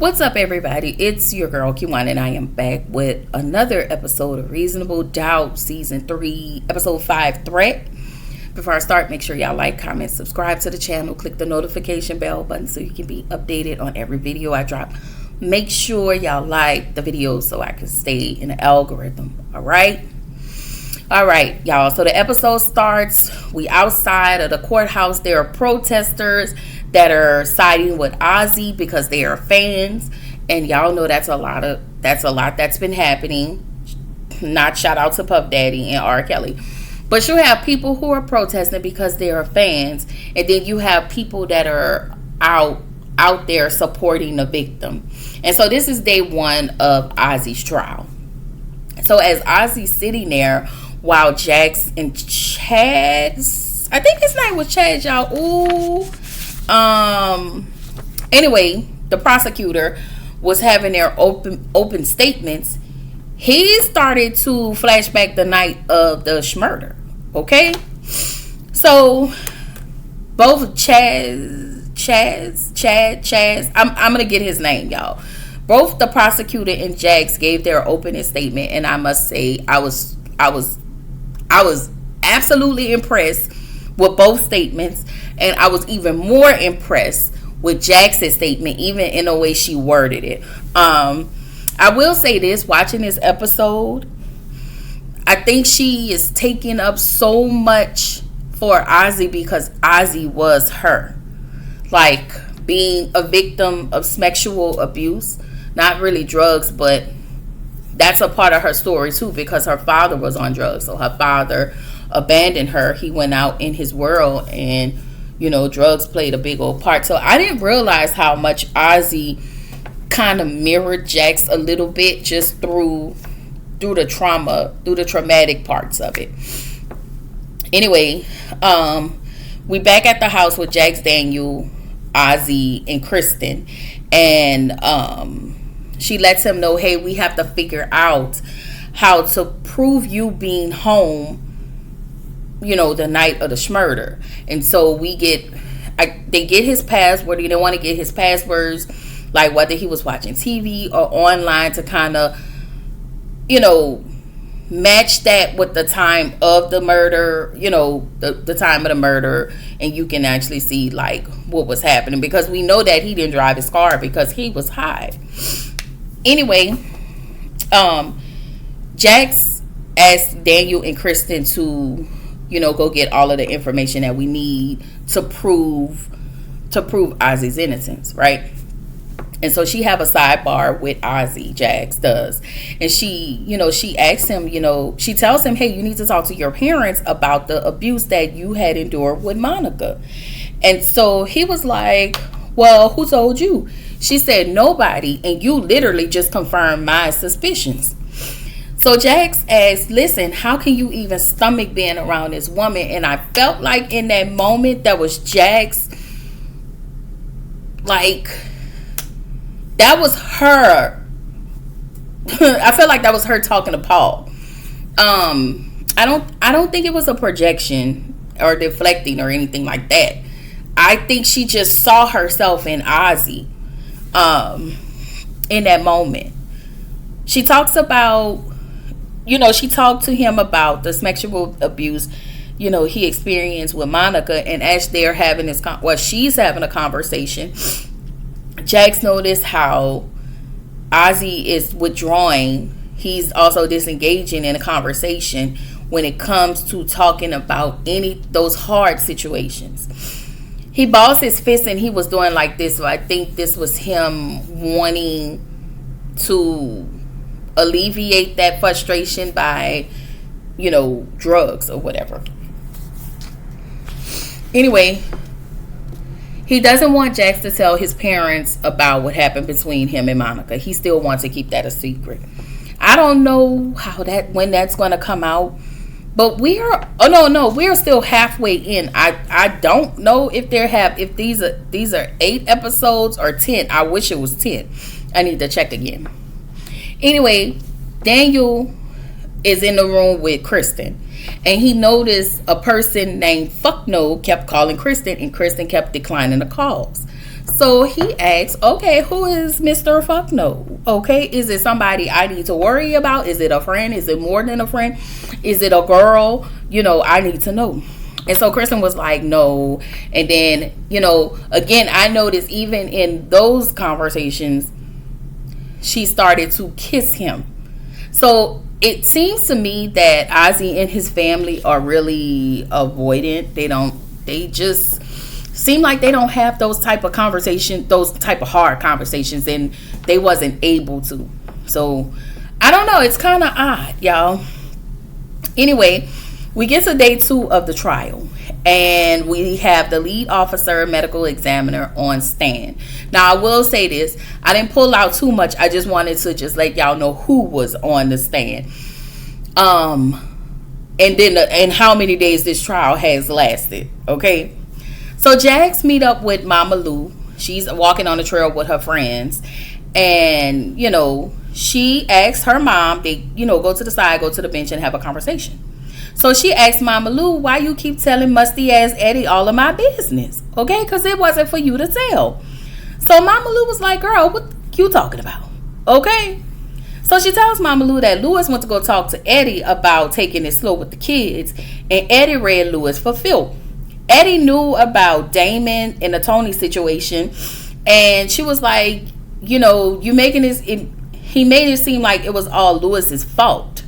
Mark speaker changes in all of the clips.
Speaker 1: What's up, everybody? It's your girl Q1, and I am back with another episode of Reasonable Doubt Season 3, Episode 5, Threat. Before I start, make sure y'all like, comment, subscribe to the channel, click the notification bell button so you can be updated on every video I drop. Make sure y'all like the videos so I can stay in the algorithm, alright, y'all. So the episode starts. We outside of the courthouse. There are protesters that are siding with Ozzy because they are fans, and y'all know that's a lot that's been happening. Not shout out to Puff Daddy and R. Kelly, but you have people who are protesting because they are fans, and then you have people that are out there supporting the victim. And so this is day one of Ozzy's trial. So as Ozzy's sitting there while Jax and Chad, I think his name was Chad, y'all. Ooh. Anyway, the prosecutor was having their open statements. He started to flash back the night of the murder. Okay, so both Chaz. I'm gonna get his name, y'all. Both the prosecutor and Jax gave their opening statement, and I must say I was absolutely impressed with both statements, and I was even more impressed with Jax's statement, even in the way she worded it. I will say this, watching this episode, I think she is taking up so much for Ozzy because Ozzy was her. Like, being a victim of sexual abuse, not really drugs, but that's a part of her story too, because her father was on drugs. So her father abandoned her. He went out in his world, and drugs played a big old part. So I didn't realize how much Ozzy kind of mirrored Jax a little bit, just through the trauma, through the traumatic parts of it. Anyway, we back at the house with Jax Daniel, Ozzy, and Kristen, and she lets him know, hey, we have to figure out how to prove you being home, the night of the murder. And so they get his password. They don't want to get his passwords, like whether he was watching TV or online, to kind of, match that with the time of the murder, the time of the murder, and you can actually see like what was happening, because we know that he didn't drive his car because he was high. Anyway, Jax asked Daniel and Kristen to go get all of the information that we need to prove Ozzy's innocence, right? And so she have a sidebar with Ozzy, Jax does. And she asks him, she tells him, hey, you need to talk to your parents about the abuse that you had endured with Monica. And so he was like, well, who told you? She said, nobody. And you literally just confirmed my suspicions. So Jax asked, listen, how can you even stomach being around this woman? And I felt like in that moment, that was Jax, like, that was her. I felt like that was her talking to Paul. I don't think it was a projection or deflecting or anything like that. I think she just saw herself in Ozzy in that moment. She talks about, she talked to him about the sexual abuse, he experienced with Monica. And as they're having this, she's having a conversation, Jax noticed how Ozzy is withdrawing. He's also disengaging in a conversation when it comes to talking about those hard situations. He balls his fist, and he was doing like this. So I think this was him wanting to alleviate that frustration by, drugs or whatever. Anyway, he doesn't want Jax to tell his parents about what happened between him and Monica. He still wants to keep that a secret. I don't know when that's going to come out, but we're still halfway in. I don't know if these are 8 episodes or 10. I wish it was 10. I need to check again. Anyway, Daniel is in the room with Kristen, and he noticed a person named Fuckno kept calling Kristen, and Kristen kept declining the calls. So he asks, okay, who is Mr. Fuck No? Okay, is it somebody I need to worry about? Is it a friend? Is it more than a friend? Is it a girl? I need to know. And so Kristen was like, no. And then, again, I noticed even in those conversations, she started to kiss him. So it seems to me that Ozzy and his family are really avoidant. They just seem like they don't have those type of conversations, those type of hard conversations, and they wasn't able to. So I don't know. It's kind of odd, y'all. Anyway, we get to day 2 of the trial, and we have the lead officer, medical examiner on stand. Now, I will say this. I didn't pull out too much. I just wanted to just let y'all know who was on the stand. And how many days this trial has lasted, okay? So Jax meet up with Mama Lou. She's walking on the trail with her friends. And, she asks her mom, they, go to the side, go to the bench and have a conversation. So she asked Mama Lou, why you keep telling musty ass Eddie all of my business? Okay, because it wasn't for you to tell. So Mama Lou was like, girl, what you talking about? Okay. So she tells Mama Lou that Lewis went to go talk to Eddie about taking it slow with the kids. And Eddie read Lewis for filth. Eddie knew about Damon and the Tony situation, and she was like, you making this. He made it seem like it was all Lewis's fault.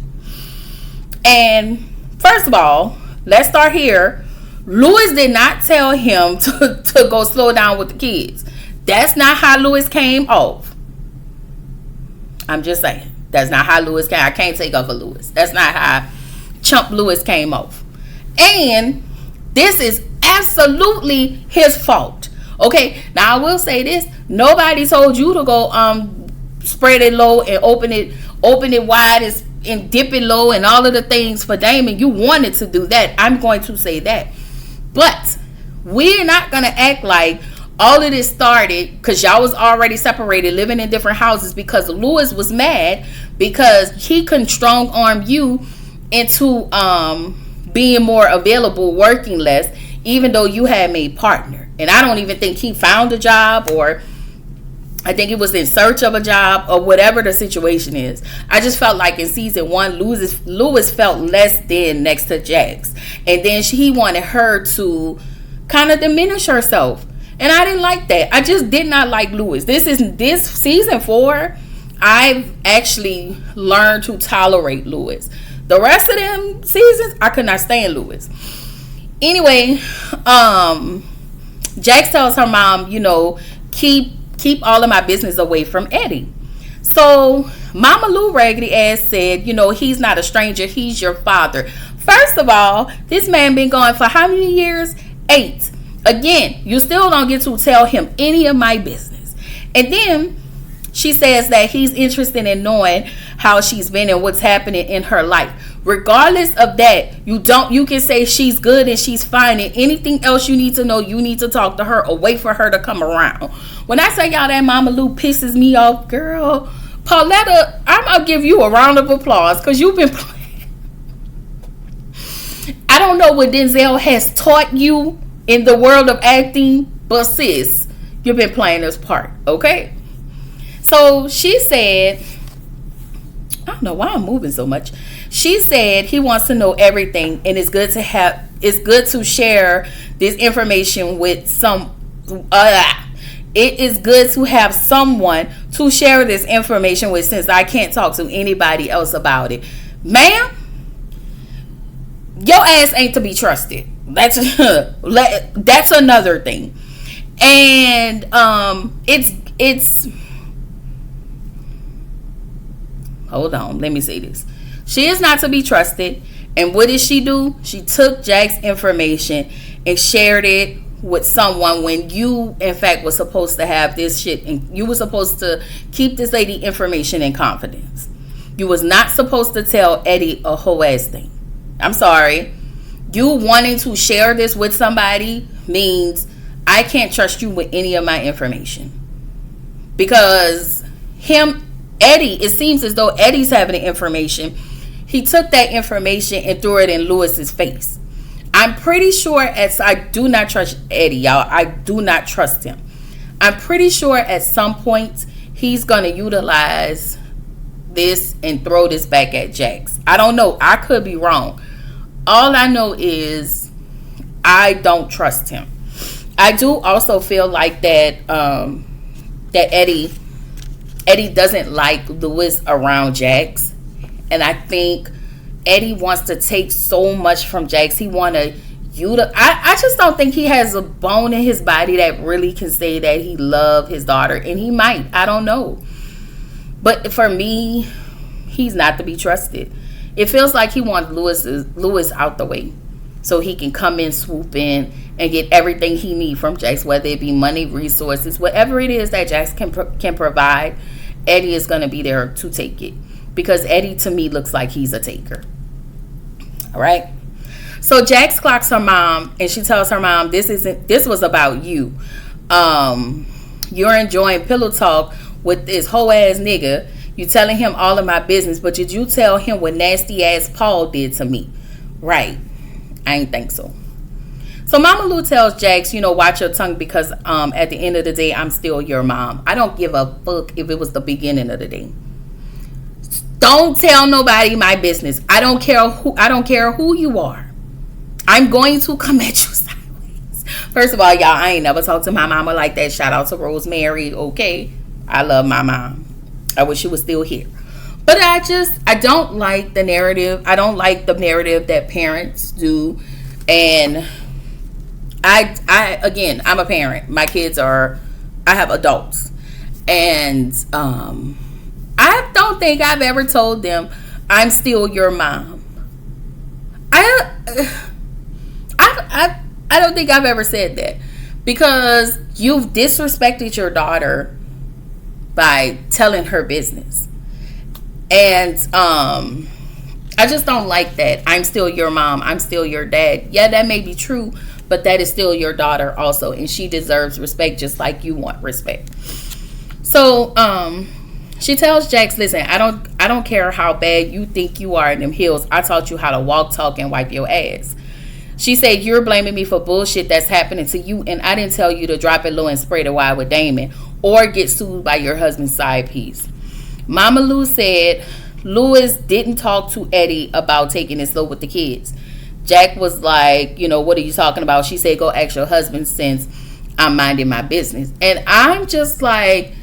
Speaker 1: And first of all, let's start here. Lewis did not tell him to go slow down with the kids. That's not how Lewis came off. I'm just saying. That's not how Lewis came. I can't take off of Lewis. That's not how chump Lewis came off. And this is absolutely his fault. Okay, now I will say this. Nobody told you to go spread it low and open it wide and dip it low and all of the things for Damon. You wanted to do that. I'm going to say that. But we're not going to act like all of this started because y'all was already separated, living in different houses, because Lewis was mad because he couldn't strong arm you into being more available, working less, even though you had made partner. And I don't even think he found a job, or I think he was in search of a job, or whatever the situation is. I just felt like in season 1, Lewis felt less than next to Jax. And then he wanted her to kind of diminish herself. And I didn't like that. I just did not like Lewis. This season 4, I've actually learned to tolerate Lewis. The rest of them seasons, I could not stand Lewis. Anyway, Jax tells her mom, keep all of my business away from Eddie. So Mama Lou raggedy ass said, he's not a stranger. He's your father. First of all, this man been gone for how many years? 8. Again, you still don't get to tell him any of my business. And then she says that he's interested in knowing how she's been and what's happening in her life. Regardless of that, you can say she's good and she's fine, and anything else you need to know, you need to talk to her or wait for her to come around. When I say y'all that Mama Lou pisses me off, girl, Pauletta, I'm gonna give you a round of applause because you've been playing. I don't know what Denzel has taught you in the world of acting, but sis, you've been playing this part, okay? So she said, I don't know why I'm moving so much. She said he wants to know everything, and it's good to share this information with it is good to have someone to share this information with, since I can't talk to anybody else about it. Ma'am, your ass ain't to be trusted. That's another thing. And it's hold on, let me say this. She is not to be trusted. And what did she do? She took Jack's information and shared it with someone when you, in fact, was supposed to have this shit, and you were supposed to keep this lady information in confidence. You was not supposed to tell Eddie a whole ass thing. I'm sorry. You wanting to share this with somebody means I can't trust you with any of my information. Because Eddie, it seems as though Eddie's having the information. He took that information and threw it in Lewis's face. I'm pretty sure, as I do not trust Eddie, y'all. I do not trust him. I'm pretty sure at some point he's going to utilize this and throw this back at Jax. I don't know. I could be wrong. All I know is I don't trust him. I do also feel like that that Eddie doesn't like Louis around Jax, and I think Eddie wants to take so much from Jax. He want to I just don't think he has a bone in his body that really can say that he loves his daughter, and he might. I don't know, but for me, he's not to be trusted. It feels like he wants Louis out the way so he can come in, swoop in, and get everything he needs from Jax, whether it be money, resources, whatever it is that Jax can provide. Eddie is going to be there to take it, because Eddie to me looks like he's a taker. All right. So Jax clocks her mom, and she tells her mom, this was about you. You're enjoying pillow talk with this whole ass nigga. You telling him all of my business, but did you tell him what nasty ass Paul did to me? Right. I ain't think so. So Mama Lou tells Jax, watch your tongue, because at the end of the day, I'm still your mom. I don't give a fuck if it was the beginning of the day. Don't tell nobody my business. I don't care who you are. I'm going to come at you sideways. First of all, y'all, I ain't never talked to my mama like that. Shout out to Rosemary. Okay. I love my mom. I wish she was still here. But I don't like the narrative. I don't like the narrative that parents do. And again, I'm a parent. My kids I have adults. And I don't think I've ever told them I'm still your mom. I don't think I've ever said that, because you've disrespected your daughter by telling her business. And I just don't like that. I'm still your mom. I'm still your dad. Yeah, that may be true, but that is still your daughter also, and she deserves respect just like you want respect. So she tells Jax, listen, I don't care how bad you think you are in them heels. I taught you how to walk, talk, and wipe your ass. She said, you're blaming me for bullshit that's happening to you, and I didn't tell you to drop it low and spray the wide with Damon or get sued by your husband's side piece. Mama Lou said Louis didn't talk to Eddie about taking it slow with the kids. Jack was like, what are you talking about? She said, go ask your husband, since I'm minding my business. And I'm just like,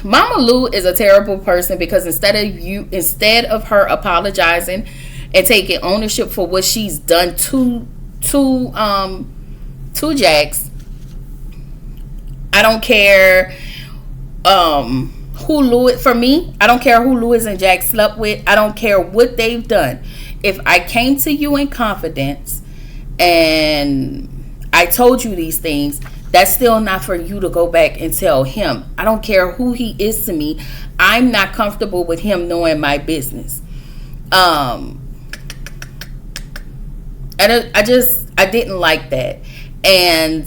Speaker 1: Mama Lou is a terrible person, because instead of her apologizing and taking ownership for what she's done to Jax, I don't care who Louis, for me, I don't care who Louis and Jax slept with. I don't care what they've done. If I came to you in confidence and I told you these things, that's still not for you to go back and tell him. I don't care who he is to me. I'm not comfortable with him knowing my business. I didn't like that. And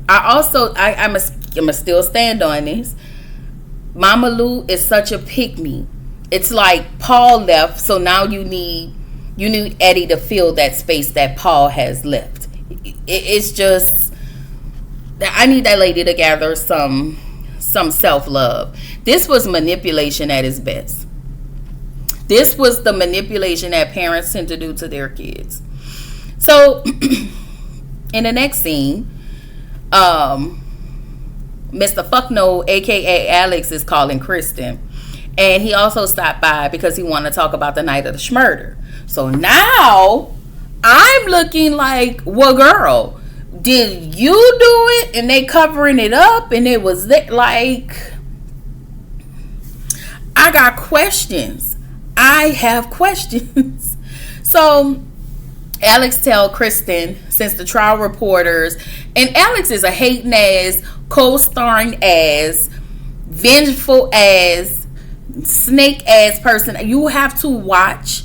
Speaker 1: I'm gonna still stand on this. Mama Lou is such a pick-me. It's like Paul left, so now you need Eddie to fill that space that Paul has left. It's just, I need that lady to gather some self-love. This was manipulation at its best. This was the manipulation that parents tend to do to their kids. So, in the next scene, Mr. Fuckno, aka Alex, is calling Kristen, and he also stopped by because he wanted to talk about the night of the schmurder. So now I'm looking like, well, girl, did you do it? And they covering it up, and it was like, I got questions. I have questions. So Alex tell Kristen, since the trial reporters, and Alex is a hating ass, co-starring ass, vengeful ass, snake ass person. You have to watch,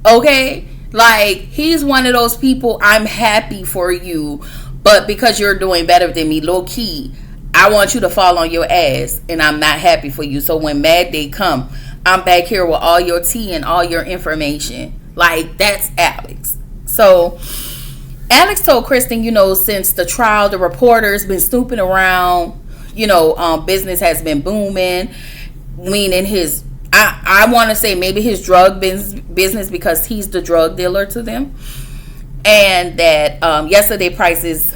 Speaker 1: okay? Like, he's one of those people, I'm happy for you, but because you're doing better than me, low key, I want you to fall on your ass, and I'm not happy for you. So when Mad Day come, I'm back here with all your tea and all your information. Like, that's Alex. So Alex told Kristen, since the trial, the reporter's been snooping around. Business has been booming. Meaning I want to say maybe his drug business, because he's the drug dealer to them. And that yesterday prices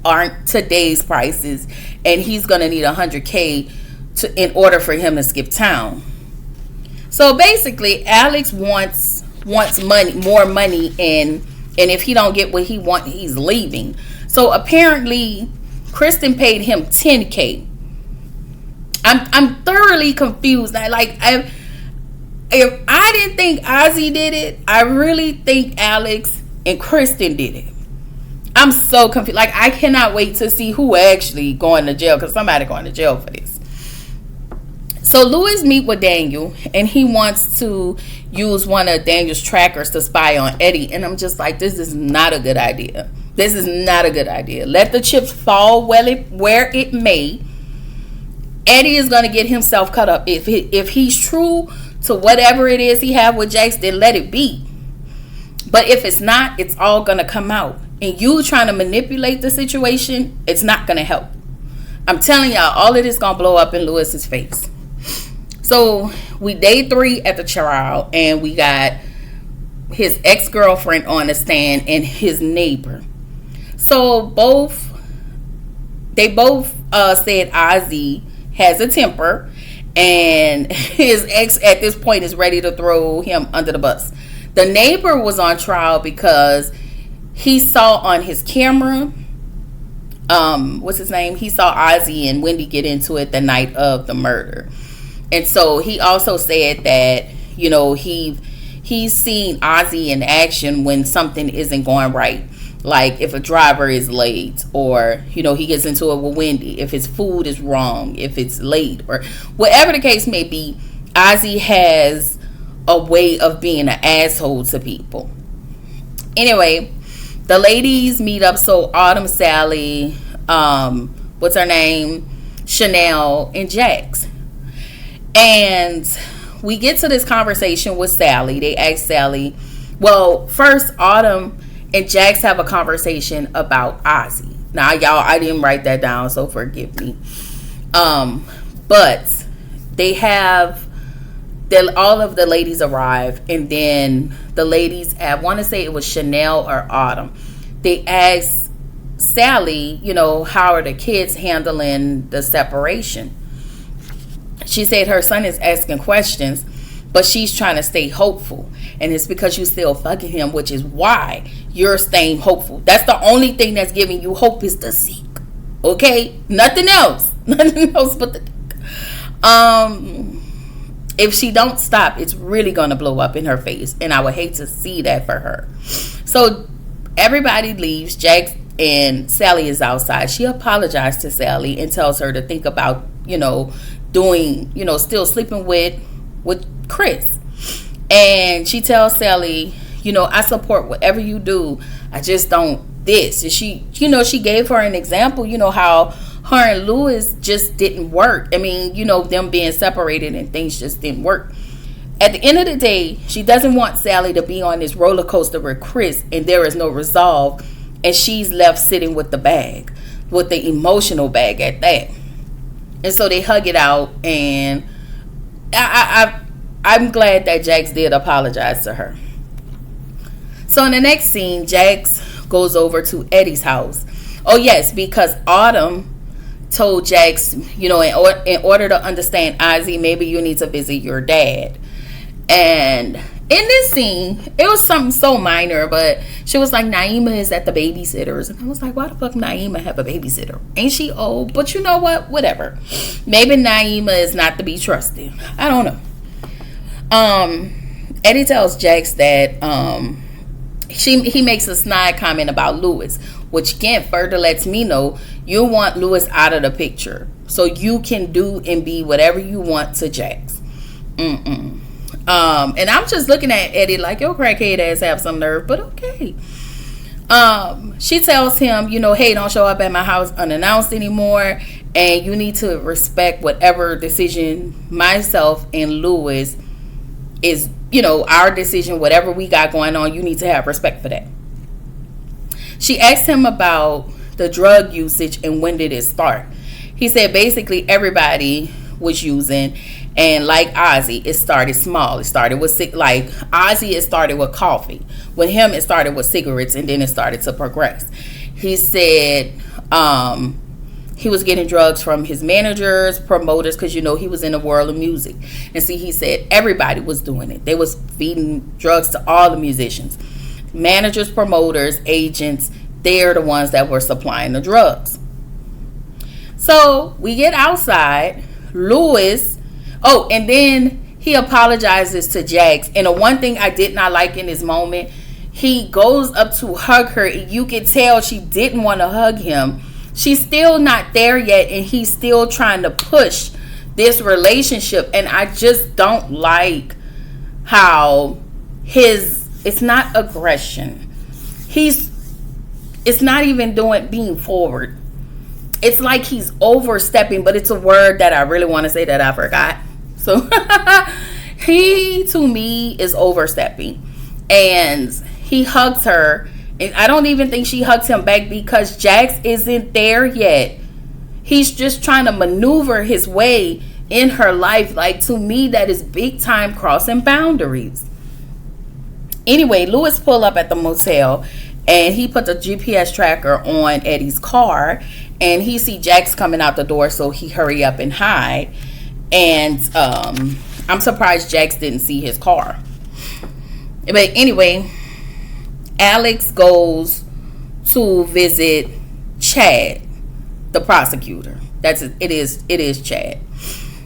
Speaker 1: aren't today's prices. And he's going to need $100K in order for him to skip town. So basically, Alex wants money, more money, and if he don't get what he wants, he's leaving. So apparently, Kristen paid him $10K. I'm thoroughly confused. If I didn't think Ozzy did it, I really think Alex and Kristen did it. I'm so confused. I cannot wait to see who actually going to jail, because somebody going to jail for this. So Louis meet with Daniel, and he wants to use one of Daniel's trackers to spy on Eddie. And I'm just like, this is not a good idea. This is not a good idea. Let the chips fall where it may. Eddie is going to get himself cut up. If he's true to whatever it is he have with Jax, then let it be. But if it's not, it's all going to come out. And you trying to manipulate the situation, it's not going to help. I'm telling y'all, all of this going to blow up in Louis's face. So we day 3 at the trial, and we got his ex-girlfriend on the stand and his neighbor. So they both said Ozzy has a temper, and his ex at this point is ready to throw him under the bus. The neighbor was on trial because he saw on his camera, what's his name? He saw Ozzy and Wendy get into it the night of the murder. And so he also said that, he's seen Ozzy in action when something isn't going right. Like if a driver is late, or, he gets into it with Wendy, if his food is wrong, if it's late, or whatever the case may be. Ozzy has a way of being an asshole to people. Anyway, the ladies meet up. So Autumn, Sally, what's her name? Chanel, and Jax. And we get to this conversation with Sally. They ask Sally, well, first Autumn and Jax have a conversation about Ozzy. Now, y'all, I didn't write that down, so forgive me. But they have, all of the ladies arrive, and then the ladies, I want to say it was Chanel or Autumn, they asked Sally, how are the kids handling the separation? She said her son is asking questions, but she's trying to stay hopeful. And it's because you still fucking him, which is why you're staying hopeful. That's the only thing that's giving you hope, is the seek. Okay? Nothing else. Nothing else but the if she don't stop, it's really going to blow up in her face. And I would hate to see that for her. So everybody leaves. Jax and Sally is outside. She apologized to Sally and tells her to think about, doing, still sleeping with Chris. And she tells Sally, I support whatever you do. I just don't this. And she gave her an example, how her and Louis just didn't work. I mean, them being separated and things just didn't work. At the end of the day, she doesn't want Sally to be on this roller coaster with Chris and there is no resolve. And she's left sitting with the bag, with the emotional bag at that. And so they hug it out, and I'm glad that Jax did apologize to her. So in the next scene, Jax goes over to Eddie's house. Oh yes, because Autumn told Jax, in order to understand Ozzy, maybe you need to visit your dad. And in this scene, it was something so minor, but she was like, Naima is at the babysitter's. And I was like, why the fuck Naima have a babysitter? Ain't she old? But you know what? Whatever. Maybe Naima is not to be trusted. I don't know. Eddie tells Jax that he makes a snide comment about Louis, which again further lets me know you want Louis out of the picture so you can do and be whatever you want to Jax. And I'm just looking at Eddie like, your crackhead ass have some nerve, but okay. She tells him, hey, don't show up at my house unannounced anymore, and you need to respect whatever decision myself and Louis is, our decision, whatever we got going on, you need to have respect for that. She asked him about the drug usage and when did it start. He said basically everybody was using, and like Ozzy, it started small. It started with like Ozzy, it started with coffee. With him, it started with cigarettes, and then it started to progress. He said he was getting drugs from his managers, promoters, because he was in the world of music. And see, he said everybody was doing it. They was feeding drugs to all the musicians. Managers, promoters, agents, they're the ones that were supplying the drugs. So we get outside. Louis, and then he apologizes to Jax. And the one thing I did not like in this moment, he goes up to hug her. And you can tell she didn't want to hug him. She's still not there yet, and he's still trying to push this relationship. And I just don't like how it's not aggression. It's not even being forward. It's like he's overstepping, but it's a word that I really want to say that I forgot. So he, to me, is overstepping. And he hugs her. And I don't even think she hugs him back because Jax isn't there yet. He's just trying to maneuver his way in her life. Like, to me, that is big time crossing boundaries. Anyway, Louis pulled up at the motel and he put the GPS tracker on Eddie's car. And he see Jax coming out the door, so he hurry up and hide. And I'm surprised Jax didn't see his car. But anyway, Alex goes to visit Chad, the prosecutor. It is Chad.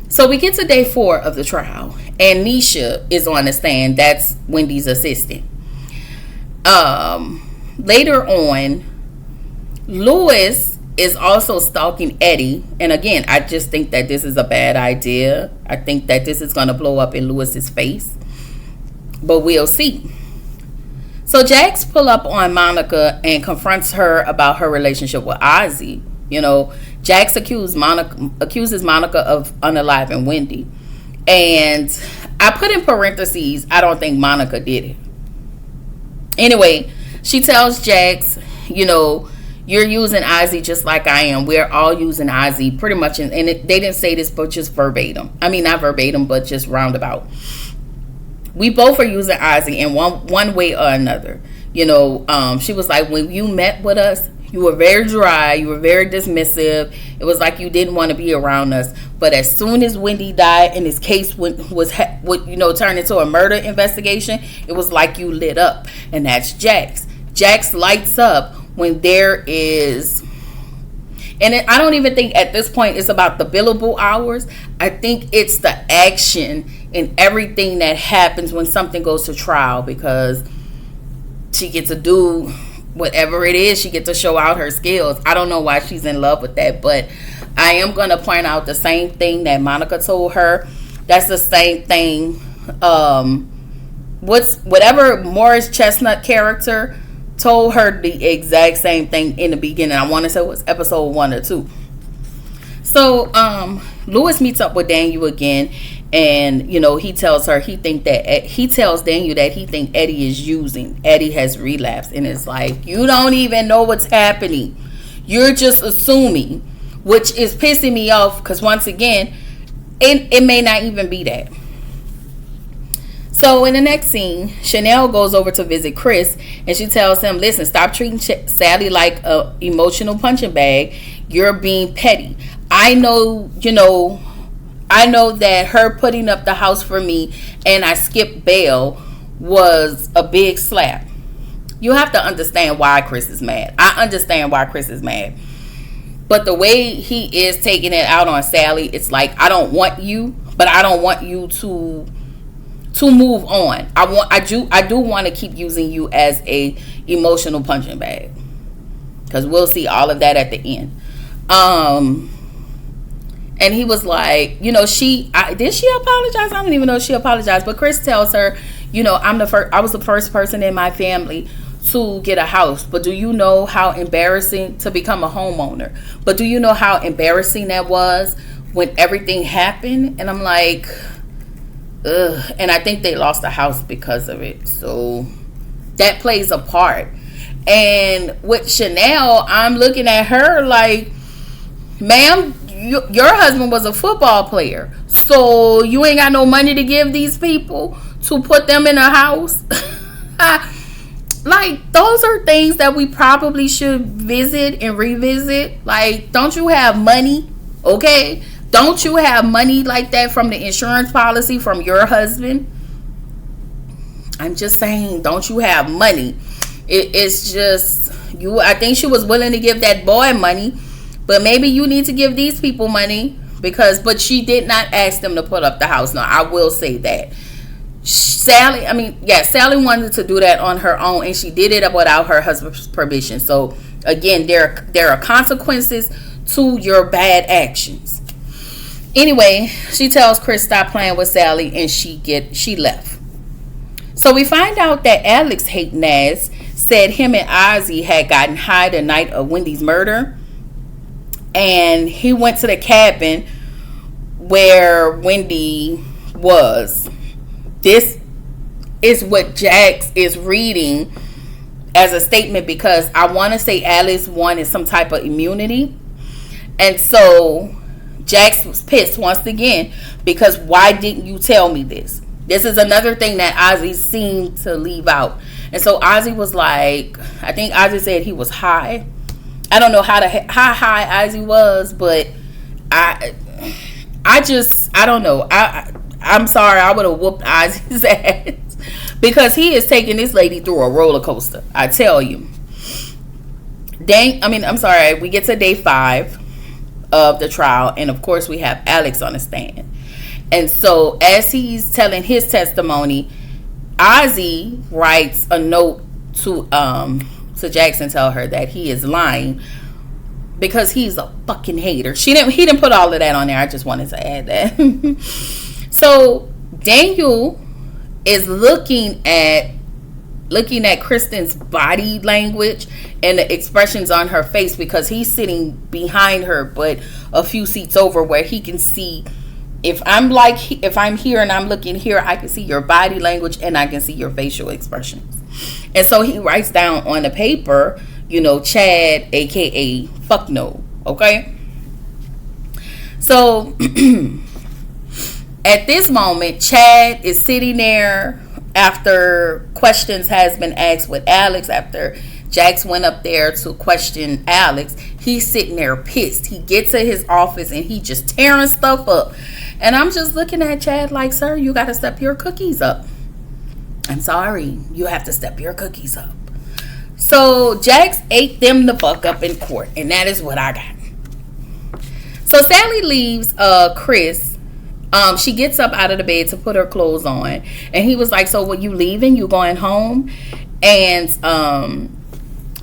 Speaker 1: So we get to day 4 of the trial, and Nisha is on the stand. That's Wendy's assistant. Later on, Louis is also stalking Eddie. And again, I just think that this is a bad idea. I think that this is going to blow up in Louis's face. But we'll see. So Jax pull up on Monica and confronts her about her relationship with Ozzy. Jax accuses Monica of unaliving Wendy. And I put in parentheses, I don't think Monica did it. Anyway, she tells Jax, you're using Ozzy just like I am. We're all using Ozzy pretty much. They didn't say this, but just verbatim. I mean, not verbatim, but just roundabout. We both are using Ozzy in one way or another. She was like, when you met with us, you were very dry. You were very dismissive. It was like you didn't want to be around us. But as soon as Wendy died and this case was turned into a murder investigation, it was like you lit up. And that's Jax. Jax lights up when there is, and I don't even think at this point it's about the billable hours. I think it's the action and everything that happens when something goes to trial, because she gets to do whatever it is. She gets to show out her skills. I don't know why she's in love with that, but I am going to point out the same thing that Monica told her. That's the same thing. Whatever Morris Chestnut character told her, the exact same thing in the beginning. I want to say it was episode 1 or 2. So Louis meets up with Daniel again, and he tells her he tells Daniel that he think Eddie is using. Eddie has relapsed, and it's like, you don't even know what's happening. You're just assuming, which is pissing me off, because once again, it may not even be that. So in the next scene, Chanel goes over to visit Chris, and she tells him, listen, stop treating Sally like an emotional punching bag. You're being petty. I know that her putting up the house for me and I skipped bail was a big slap. You have to understand why Chris is mad. I understand why Chris is mad. But the way he is taking it out on Sally, it's like, I don't want you, but I don't want you to move on. I do want to keep using you as a emotional punching bag, because we'll see all of that at the end. And he was like, did she apologize? I don't even know if she apologized, but Chris tells her, I was the first person in my family to get a house, but do you know how embarrassing to become a homeowner? But do you know how embarrassing that was when everything happened? And I'm like, ugh. And I think they lost the house because of it. So that plays a part. And with Chanel, I'm looking at her like, ma'am, your husband was a football player, so you ain't got no money to give these people to put them in a house. Like, those are things that we probably should visit and revisit. Like, don't you have money? Okay, don't you have money like that from the insurance policy from your husband? I'm just saying, don't you have money? It's just you. I think she was willing to give that boy money, but maybe you need to give these people money, but she did not ask them to put up the house. No, I will say that. Sally wanted to do that on her own, and she did it without her husband's permission. So again, there are consequences to your bad actions. Anyway, she tells Chris stop playing with Sally, and she left. So we find out that Alex hating ass said him and Ozzy had gotten high the night of Wendy's murder, and he went to the cabin where Wendy was. This is what Jax is reading as a statement, because I want to say Alice wanted some type of immunity. And so Jax was pissed once again, because why didn't you tell me this? This is another thing that Ozzy seemed to leave out. And so Ozzy was like, I think Ozzy said he was high. I don't know how high Ozzy was, but I don't know. I'm sorry, I would have whooped Ozzy's ass, because he is taking this lady through a roller coaster, I tell you. I'm sorry, we get to day 5 of the trial, and of course we have Alex on the stand. And so as he's telling his testimony, Ozzy writes a note to Jackson, tell her that he is lying because he's a fucking hater. He didn't put all of that on there. I just wanted to add that. So Daniel is looking at Kristen's body language and the expressions on her face, because he's sitting behind her but a few seats over, where he can see, if I'm here and I'm looking here, I can see your body language and I can see your facial expressions. And so he writes down on the paper, Chad, aka fuck no. Okay, so at this moment, Chad is sitting there after questions has been asked with Alex. After Jax went up there to question Alex, he's sitting there pissed. He gets to his office and he just tearing stuff up. And I'm just looking at Chad like, sir, you got to step your cookies up. I'm sorry, you have to step your cookies up. So Jax ate them the fuck up in court, and that is what I got. So Sally leaves Chris. She gets up out of the bed to put her clothes on, and he was like, so when you leaving, you going home? And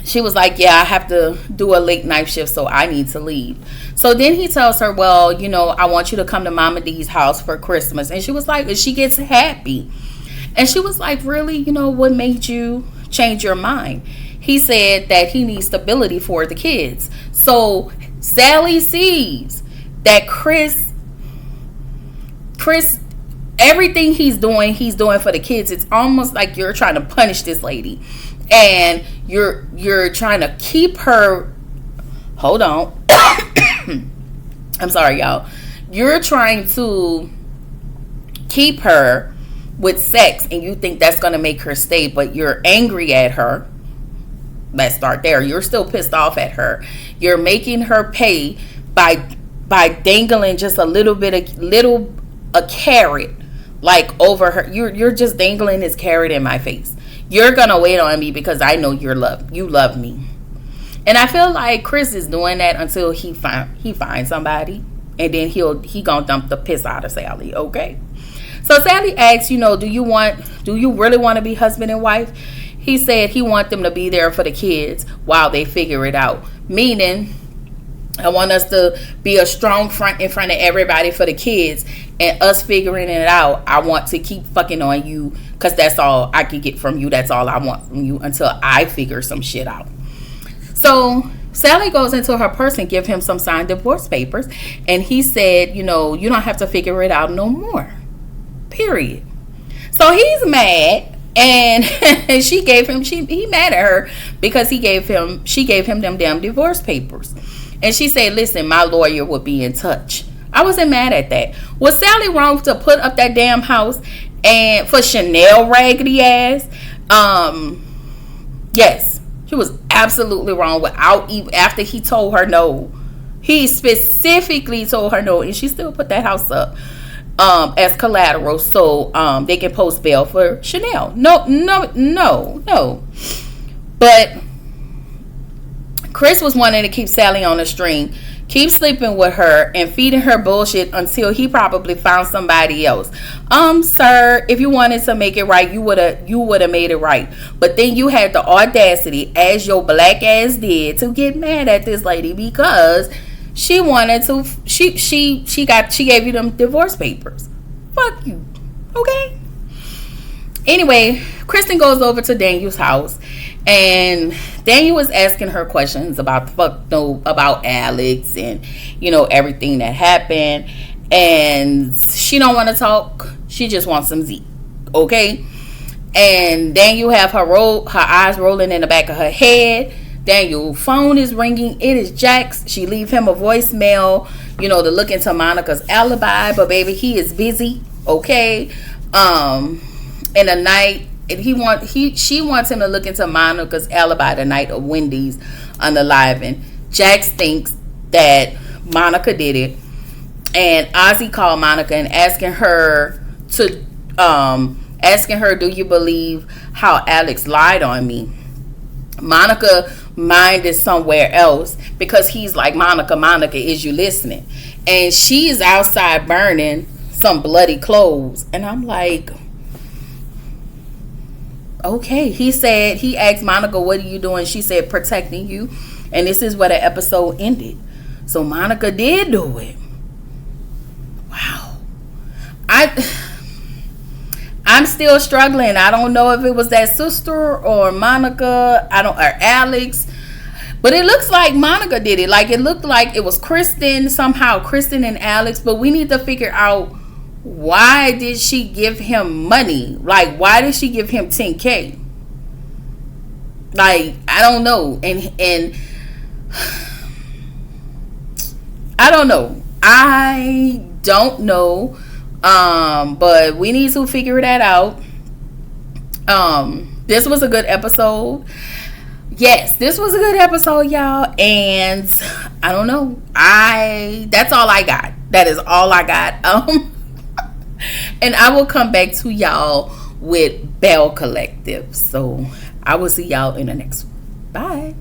Speaker 1: she was like, yeah, I have to do a late night shift, so I need to leave. So then he tells her, well, I want you to come to Mama D's house for Christmas. And she was like, and she gets happy. And she was like, really, what made you change your mind? He said that he needs stability for the kids. So Sally sees that Chris, everything he's doing for the kids. It's almost like you're trying to punish this lady, and you're trying to keep her. Hold on. I'm sorry, y'all. You're trying to keep her with sex, and you think that's going to make her stay, but you're angry at her. Let's start there. You're still pissed off at her. You're making her pay by dangling just a carrot like over her. You're just dangling this carrot in my face. You're gonna wait on me because I know you love me. And I feel like Chris is doing that until he finds somebody, and then he gonna dump the piss out of Sally. Okay. So Sally asks, do you really want to be husband and wife? He said he wants them to be there for the kids while they figure it out. Meaning, I want us to be a strong front in front of everybody for the kids, and us figuring it out. I want to keep fucking on you because that's all I can get from you. That's all I want from you until I figure some shit out. So Sally goes into her purse and give him some signed divorce papers, and he said, you don't have to figure it out no more. Period. So he's mad And he mad at her because she gave him them damn divorce papers. And she said, listen, my lawyer will be in touch. I wasn't mad at that. Was Sally wrong to put up that damn house and for Chanel raggedy ass? Yes, she was absolutely wrong. Without even after he told her no, he specifically told her no, and she still put that house up as collateral so they can post bail for Chanel. No. But Chris was wanting to keep Sally on the string, keep sleeping with her and feeding her bullshit until he probably found somebody else. Sir, if you wanted to make it right, you would have made it right. But then you had the audacity, as your black ass did, to get mad at this lady because she wanted to. She gave you them divorce papers. Fuck you. Okay. Anyway, Kristen goes over to Daniel's house, and Daniel was asking her questions about Alex and everything that happened, and she don't want to talk. She just wants some Zeke, okay? And Daniel have her eyes rolling in the back of her head. Daniel's phone is ringing. It is Jax. She leave him a voicemail, to look into Monica's alibi, but baby, he is busy, okay? In the night, and she wants him to look into Monica's alibi the night of Wendy's unaliving. Jax thinks that Monica did it, and Ozzy called Monica and asking her, do you believe how Alex lied on me? Monica mind is somewhere else because he's like, Monica, is you listening? And she is outside burning some bloody clothes, and I'm like, okay. He asked Monica, what are you doing? She said, protecting you. And this is where the episode ended. So Monica did do it. Wow. I'm still struggling. I don't know if it was that sister or Monica, or Alex. But it looks like Monica did it. Like, it looked like it was Kristen and Alex. But we need to figure out, why did she give him money? Like, why did she give him $10,000? Like, I don't know. And I don't know. But we need to figure that out. This was a good episode. Yes, this was a good episode, y'all. And I don't know. That's all I got. That is all I got. And I will come back to y'all with Bell Collective. So I will see y'all in the next one. Bye.